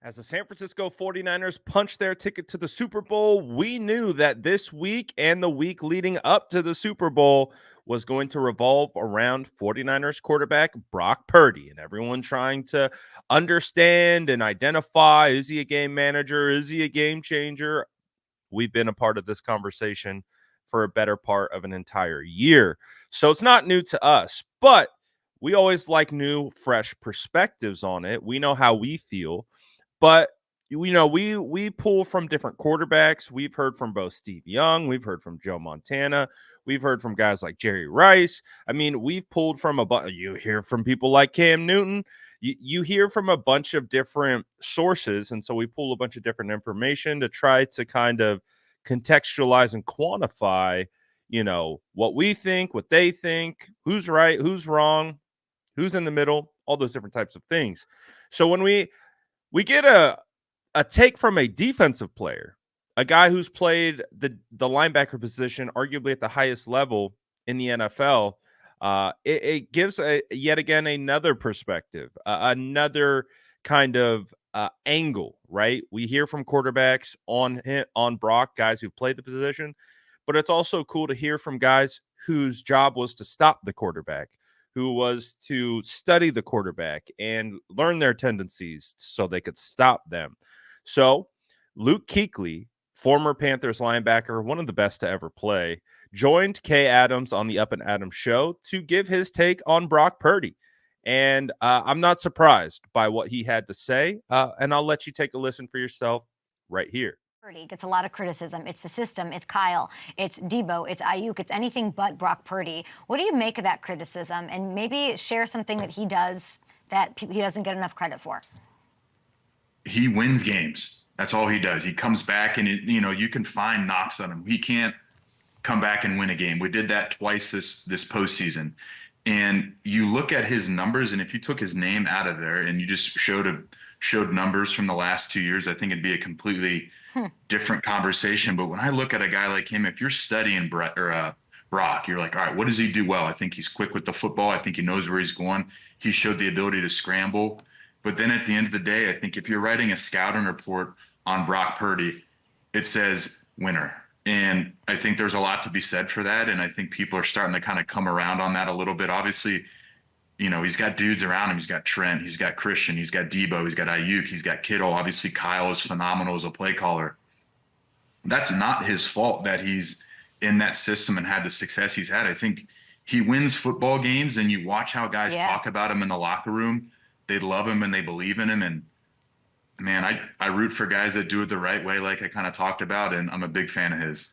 As the San Francisco 49ers punched their ticket to the Super Bowl, we knew that this week and the week leading up to the Super Bowl was going to revolve around 49ers quarterback Brock Purdy, and everyone trying to understand and identify, is he a game manager? Is he a game changer? We've been a part of this conversation for a better part of an entire year. So it's not new to us, but we always like new, fresh perspectives on it. We know how we feel. But we pull from different quarterbacks. We've heard from both Steve Young, we've heard from Joe Montana, we've heard from guys like Jerry Rice. I mean, we've pulled from you hear from people like Cam Newton. You hear from a bunch of different sources, and so we pull a bunch of different information to try to kind of contextualize and quantify, what we think, what they think, who's right, who's wrong, who's in the middle, all those different types of things. So when we get a take from a defensive player, a guy who's played the linebacker position arguably at the highest level in the NFL. It gives yet again another perspective, another kind of angle, right? We hear from quarterbacks on Brock, guys who played the position, but it's also cool to hear from guys whose job was to stop the quarterback, who was to study the quarterback and learn their tendencies so they could stop them. So Luke Kuechly, former Panthers linebacker, one of the best to ever play, joined Kay Adams on the Up and Adams show to give his take on Brock Purdy. And I'm not surprised by what he had to say. And I'll let you take a listen for yourself right here. Purdy gets a lot of criticism. It's the system. It's Kyle. It's Debo. It's Ayuk. It's anything but Brock Purdy. What do you make of that criticism? And maybe share something that he does that he doesn't get enough credit for. He wins games. That's all he does. He comes back and, you can find knocks on him. He can't come back and win a game. We did that twice this postseason. And you look at his numbers, and if you took his name out of there and you just showed numbers from the last 2 years, I think it'd be a completely different conversation. But when I look at a guy like him, if you're studying Brock, you're like, all right, what does he do well? I think he's quick with the football. I think he knows where he's going. He showed the ability to scramble. But then at the end of the day, I think if you're writing a scouting report on Brock Purdy, it says winner. And I think there's a lot to be said for that. And I think people are starting to kind of come around on that a little bit. Obviously, he's got dudes around him. He's got Trent, he's got Christian, he's got Debo, he's got Ayuk, he's got Kittle. Obviously, Kyle is phenomenal as a play caller. That's not his fault that he's in that system and had the success he's had. I think he wins football games, and you watch how guys talk about him in the locker room. They love him and they believe in him. And man, I root for guys that do it the right way, like I kind of talked about, and I'm a big fan of his.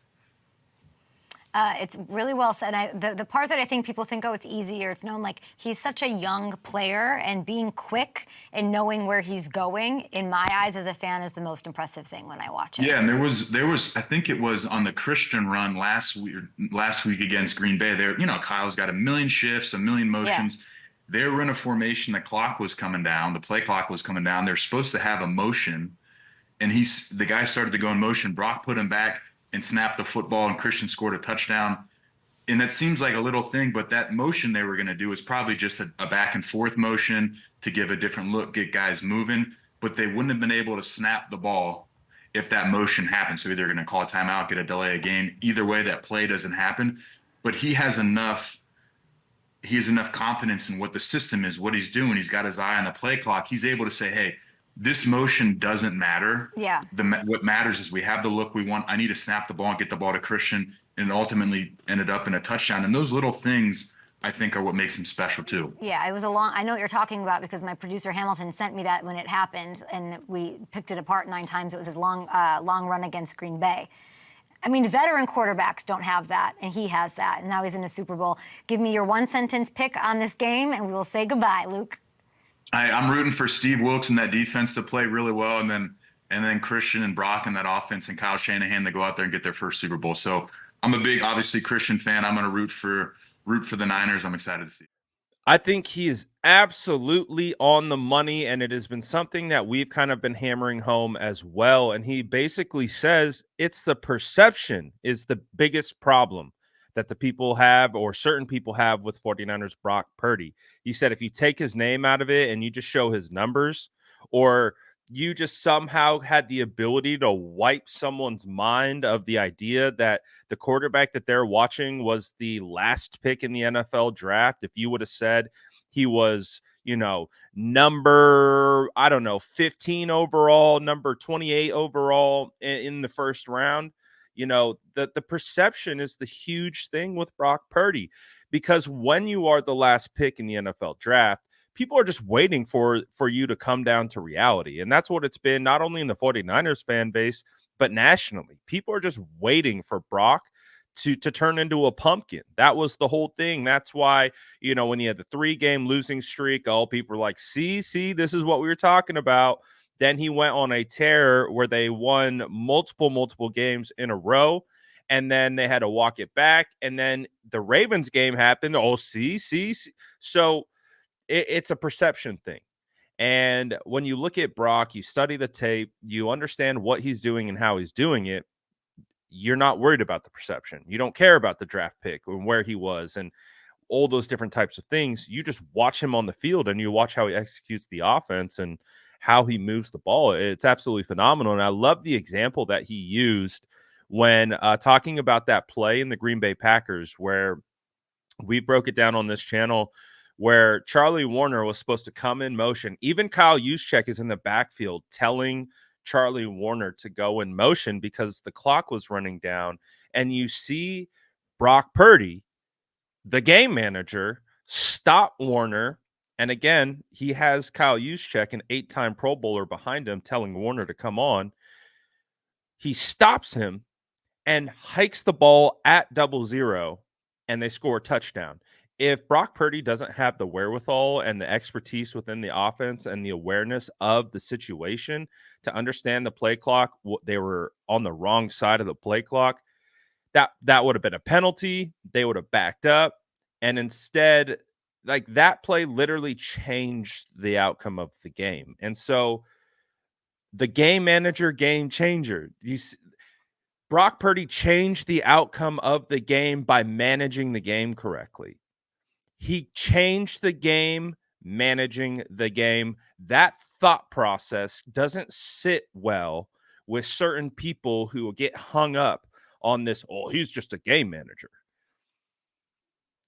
It's really well said. The part that I think people think, oh, it's easy or it's known, like he's such a young player, and being quick and knowing where he's going, in my eyes as a fan, is the most impressive thing when I watch it. Yeah, and there was I think it was on the Christian run last week against Green Bay. There, Kyle's got a million shifts, a million motions. Yeah. They were in a formation. The clock was coming down. The play clock was coming down. They're supposed to have a motion, and the guy started to go in motion. Brock put him back and snapped the football, and Christian scored a touchdown. And that seems like a little thing, but that motion they were going to do is probably just a back and forth motion to give a different look, get guys moving. But they wouldn't have been able to snap the ball if that motion happened. So either they're going to call a timeout, get a delay of game. Either way, that play doesn't happen. But he has enough confidence in what the system is, what he's doing. He's got his eye on the play clock. He's able to say, hey, this motion doesn't matter. Yeah. What matters is we have the look we want. I need to snap the ball and get the ball to Christian, and it ultimately ended up in a touchdown. And those little things, I think, are what makes him special too. Yeah, it was I know what you're talking about, because my producer Hamilton sent me that when it happened, and we picked it apart 9 times. It was his long run against Green Bay. I mean, veteran quarterbacks don't have that, and he has that, and now he's in a Super Bowl. Give me your 1-sentence pick on this game, and we will say goodbye, Luke. I'm rooting for Steve Wilkes and that defense to play really well, and then Christian and Brock and that offense and Kyle Shanahan to go out there and get their first Super Bowl. So I'm a big, obviously, Christian fan. I'm going to root for the Niners. I'm excited to see. I think he is absolutely on the money, and it has been something that we've kind of been hammering home as well. And he basically says it's the perception is the biggest problem that the people have, or certain people have, with 49ers Brock Purdy. He said if you take his name out of it and you just show his numbers, or you just somehow had the ability to wipe someone's mind of the idea that the quarterback that they're watching was the last pick in the NFL draft. If you would have said he was, number, I don't know, 15 overall, number 28 overall in the first round, the perception is the huge thing with Brock Purdy, because when you are the last pick in the NFL draft, people are just waiting for you to come down to reality. And that's what it's been, not only in the 49ers fan base, but nationally. People are just waiting for Brock to turn into a pumpkin. That was the whole thing. That's why, when he had the 3-game losing streak, all people were like, see, this is what we were talking about. Then he went on a tear where they won multiple games in a row, and then they had to walk it back. And then the Ravens game happened. Oh, see. So it's a perception thing. And when you look at Brock, you study the tape, you understand what he's doing and how he's doing it. You're not worried about the perception. You don't care about the draft pick and where he was and all those different types of things. You just watch him on the field and you watch how he executes the offense and how he moves the ball. It's absolutely phenomenal. And I love the example that he used when talking about that play in the Green Bay Packers, where we broke it down on this channel, where Charlie Warner was supposed to come in motion. Even Kyle Juszczyk is in the backfield telling Charlie Warner to go in motion because the clock was running down. And you see Brock Purdy, the game manager, stop Warner. And again, he has Kyle Juszczyk, an 8-time Pro Bowler, behind him telling Warner to come on. He stops him and hikes the ball at 0-0, and they score a touchdown. If Brock Purdy doesn't have the wherewithal and the expertise within the offense and the awareness of the situation to understand the play clock, they were on the wrong side of the play clock, that would have been a penalty. They would have backed up. And instead, like, that play literally changed the outcome of the game. And so the game manager, game changer, Brock Purdy changed the outcome of the game by managing the game correctly. He changed the game, managing the game. That thought process doesn't sit well with certain people who get hung up on this. Oh, he's just a game manager.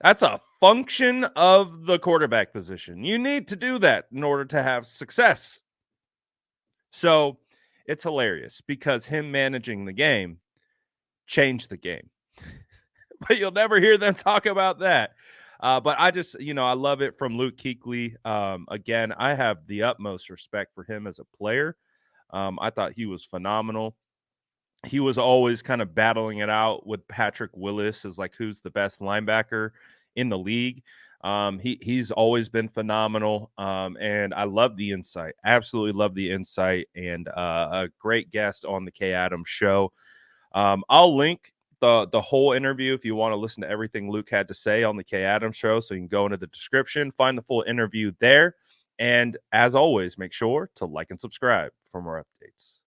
That's a function of the quarterback position. You need to do that in order to have success. So it's hilarious because him managing the game changed the game. But you'll never hear them talk about that. But I just, I love it from Luke Kuechly. Again, I have the utmost respect for him as a player. I thought he was phenomenal. He was always kind of battling it out with Patrick Willis as like who's the best linebacker in the league. He's always been phenomenal. And I love the insight. Absolutely love the insight, and a great guest on the Kay Adams show. I'll link the whole interview if you want to listen to everything Luke had to say on the Kay Adams show. So you can go into the description, find the full interview there. And as always, make sure to like and subscribe for more updates.